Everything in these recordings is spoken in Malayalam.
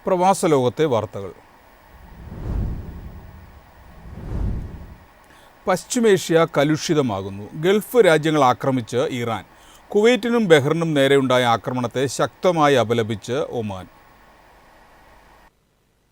പ്രവാസ ലോകത്തെ വാർത്തകൾ. പശ്ചിമേഷ്യ കലുഷിതമാകുന്നു. ഗൾഫ് രാജ്യങ്ങൾ ആക്രമിച്ച് ഇറാൻ. കുവൈറ്റിനും ബഹ്റിനും നേരെയുണ്ടായ ആക്രമണത്തെ ശക്തമായി അപലപിച്ച് ഒമാൻ.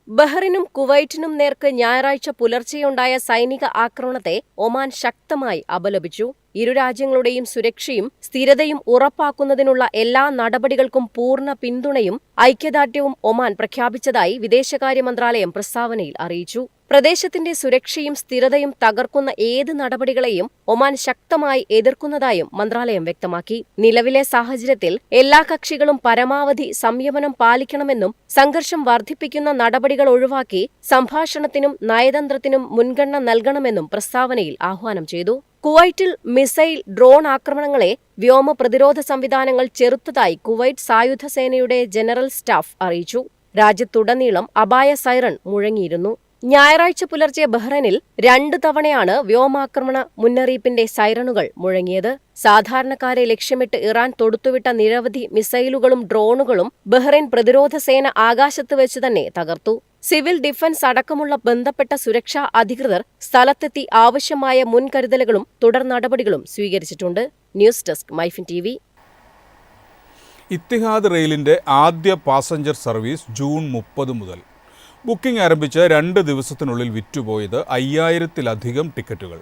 ബഹ്റിനും കുവൈറ്റിനും നേർക്ക് ഞായറാഴ്ച പുലർച്ചെയുണ്ടായ സൈനിക ആക്രമണത്തെ ഒമാൻ ശക്തമായി അപലപിച്ചു. ഇരു രാജ്യങ്ങളുടെയും സുരക്ഷയും സ്ഥിരതയും ഉറപ്പാക്കുന്നതിനുള്ള എല്ലാ നടപടികൾക്കും പൂർണ്ണ പിന്തുണയും ഐക്യദാർഢ്യവും ഒമാൻ പ്രഖ്യാപിച്ചതായി വിദേശകാര്യ മന്ത്രാലയം പ്രസ്താവനയിൽ അറിയിച്ചു. പ്രദേശത്തിന്റെ സുരക്ഷയും സ്ഥിരതയും തകർക്കുന്ന ഏത് നടപടികളെയും ഒമാൻ ശക്തമായി എതിർക്കുന്നതായും മന്ത്രാലയം വ്യക്തമാക്കി. നിലവിലെ സാഹചര്യത്തിൽ എല്ലാ കക്ഷികളും പരമാവധി സംയമനം പാലിക്കണമെന്നും സംഘർഷം വർദ്ധിപ്പിക്കുന്ന നടപടികൾ ഒഴിവാക്കി സംഭാഷണത്തിനും നയതന്ത്രത്തിനും മുൻഗണന നൽകണമെന്നും പ്രസ്താവനയിൽ ആഹ്വാനം ചെയ്തു. കുവൈറ്റിൽ മിസൈൽ, ഡ്രോൺ ആക്രമണങ്ങളെ വ്യോമ പ്രതിരോധ സംവിധാനങ്ങൾ ചെറുത്തതായി കുവൈറ്റ് സായുധ സേനയുടെ ജനറൽ സ്റ്റാഫ് അറിയിച്ചു. രാജ്യത്തുടനീളം അപായ സൈറൺ മുഴങ്ങിയിരുന്നു. ഞായറാഴ്ച പുലർച്ചെ ബഹ്റൈനിൽ 2 തവണയാണ് വ്യോമാക്രമണ മുന്നറിയിപ്പിന്റെ സൈറണുകൾ മുഴങ്ങിയത്. സാധാരണക്കാരെ ലക്ഷ്യമിട്ട് ഇറാൻ തൊടുത്തുവിട്ട നിരവധി മിസൈലുകളും ഡ്രോണുകളും ബഹ്റൈൻ പ്രതിരോധ സേന ആകാശത്ത് വെച്ച് തന്നെ തകർത്തു. സിവിൽ ഡിഫൻസ് അടക്കമുള്ള ബന്ധപ്പെട്ട സുരക്ഷാ അധികൃതർ സ്ഥലത്തെത്തി ആവശ്യമായ മുൻകരുതലുകളും തുടർ നടപടികളും സ്വീകരിച്ചിട്ടുണ്ട്. News desk MyFin TV. Etihad റെയിലിന്റെ ആദ്യ പാസഞ്ചർ സർവീസ് ജൂൺ 30 മുതൽ. ബുക്കിംഗ് ആരംഭിച്ച് 2 ദിവസത്തിനുള്ളിൽ വിറ്റുപോയത് 5000-ലധികം ടിക്കറ്റുകൾ.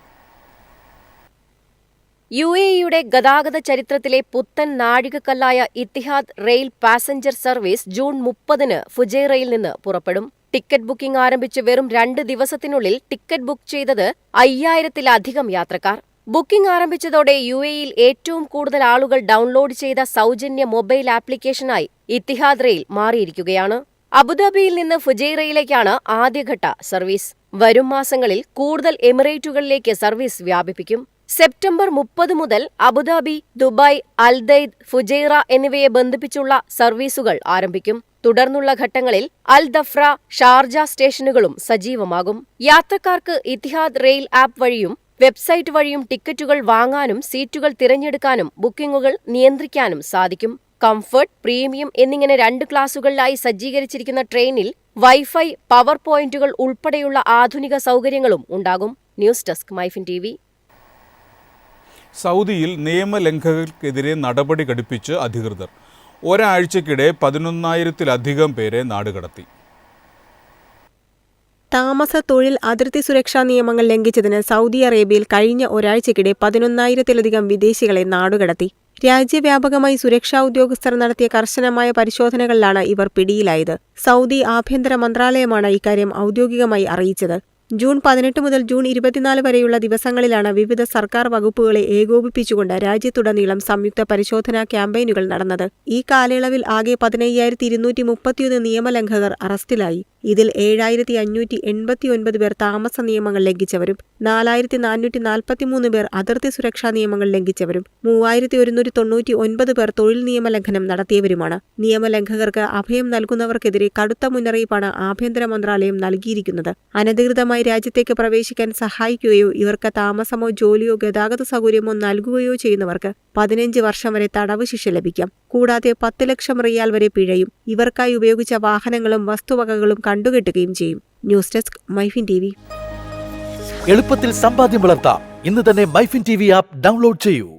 UAEയുടെ ഗതാഗത ചരിത്രത്തിലെ പുത്തൻ നാഴികക്കല്ലായ Etihad rail passenger service June 30-ന് ഫുജൈറയിൽ നിന്ന് പുറപ്പെടും. ടിക്കറ്റ് ബുക്കിംഗ് ആരംഭിച്ച് വെറും 2 ദിവസത്തിനുള്ളിൽ ടിക്കറ്റ് ബുക്ക് ചെയ്തത് 5000-ലധികം യാത്രക്കാർ. ബുക്കിംഗ് ആരംഭിച്ചതോടെ UAEയിൽ ഏറ്റവും കൂടുതൽ ആളുകൾ ഡൗൺലോഡ് ചെയ്ത സൗജന്യ മൊബൈൽ ആപ്ലിക്കേഷനായി ഇത്തിഹാദ് റെയിൽ മാറിയിരിക്കുകയാണ്. അബുദാബിയിൽ നിന്ന് ഫുജൈറയിലേക്കാണ് ആദ്യഘട്ട സർവീസ്. വരും മാസങ്ങളിൽ കൂടുതൽ എമിറേറ്റുകളിലേക്ക് സർവീസ് വ്യാപിപ്പിക്കും. സെപ്റ്റംബർ 30 മുതൽ അബുദാബി, ദുബായ്, അൽദൈദ്, ഫുജൈറ എന്നിവയെ ബന്ധിപ്പിച്ചുള്ള സർവീസുകൾ ആരംഭിക്കും. തുടർന്നുള്ള ഘട്ടങ്ങളിൽ അൽ ദഫ്ര, ഷാർജ സ്റ്റേഷനുകളും സജീവമാകും. യാത്രക്കാർക്ക് ഇത്തിഹാദ് റെയിൽ ആപ്പ് വഴിയും വെബ്സൈറ്റ് വഴിയും ടിക്കറ്റുകൾ വാങ്ങാനും സീറ്റുകൾ തിരഞ്ഞെടുക്കാനും ബുക്കിംഗുകൾ നിയന്ത്രിക്കാനും സാധിക്കും. കംഫർട്ട്, പ്രീമിയം എന്നിങ്ങനെ 2 ക്ലാസുകളിലായി സജ്ജീകരിച്ചിരിക്കുന്ന ട്രെയിനിൽ വൈഫൈ, പവർ പോയിന്റുകൾ ഉൾപ്പെടെയുള്ള ആധുനിക സൗകര്യങ്ങളും ഉണ്ടാകും. News desk MyFin TV. സൗദിയിൽ നിയമലംഘകർക്കെതിരെ നടപടി ഘടിപ്പിച്ച് അധികൃതർ. ഒരാഴ്ചക്കിടെ 11,000-ലധികം പേരെ നാടുകടത്തി. താമസ, തൊഴിൽ, അതിർത്തി സുരക്ഷാ നിയമങ്ങൾ ലംഘിച്ചതിന് സൗദി അറേബ്യയിൽ കഴിഞ്ഞ ഒരാഴ്ചക്കിടെ 11,000-ലധികം വിദേശികളെ നാടുകടത്തി. രാജ്യവ്യാപകമായി സുരക്ഷാ ഉദ്യോഗസ്ഥർ നടത്തിയ കർശനമായ പരിശോധനകളിലാണ് ഇവർ പിടിയിലായത്. സൗദി ആഭ്യന്തര മന്ത്രാലയമാണ് ഇക്കാര്യം ഔദ്യോഗികമായി അറിയിച്ചത്. ജൂൺ 18 മുതൽ ജൂൺ 24 വരെയുള്ള ദിവസങ്ങളിലാണ് വിവിധ സർക്കാർ വകുപ്പുകളെ ഏകോപിപ്പിച്ചുകൊണ്ട് രാജ്യത്തുടനീളം സംയുക്ത പരിശോധനാ ക്യാമ്പയിനുകൾ നടന്നത്. ഈ കാലയളവിൽ ആകെ 15,231 നിയമലംഘകർ അറസ്റ്റിലായി. ഇതിൽ 7,589 പേർ താമസ നിയമങ്ങൾ ലംഘിച്ചവരും 4,443 പേർ അതിർത്തി സുരക്ഷാ നിയമങ്ങൾ ലംഘിച്ചവരും 3,199 പേർ തൊഴിൽ നിയമലംഘനം നടത്തിയവരുമാണ്. നിയമലംഘകർക്ക് അഭയം നൽകുന്നവർക്കെതിരെ കടുത്ത മുന്നറിയിപ്പാണ് ആഭ്യന്തര മന്ത്രാലയം നൽകിയിരിക്കുന്നത്. അനധികൃതമായി രാജ്യത്തേക്ക് പ്രവേശിക്കാൻ സഹായിക്കുകയോ ഇവർക്ക് താമസമോ ജോലിയോ ഗതാഗത സൗകര്യമോ നൽകുകയോ ചെയ്യുന്നവർക്ക് 15 വർഷം വരെ തടവ് ശിക്ഷ ലഭിക്കാം. കൂടാതെ 10 ലക്ഷം റിയാൽ വരെ പിഴയും. ഇവർക്കായി ഉപയോഗിച്ച വാഹനങ്ങളും വസ്തുവകകളും കണ്ടുകെട്ടുകയും ചെയ്യും. News desk MyFin TV. എളുപ്പത്തിൽ സമ്പാദ്യം വളർത്താം. ഇന്ന് തന്നെ മൈഫിൻ TV ആപ്പ് ഡൗൺലോഡ് ചെയ്യൂ.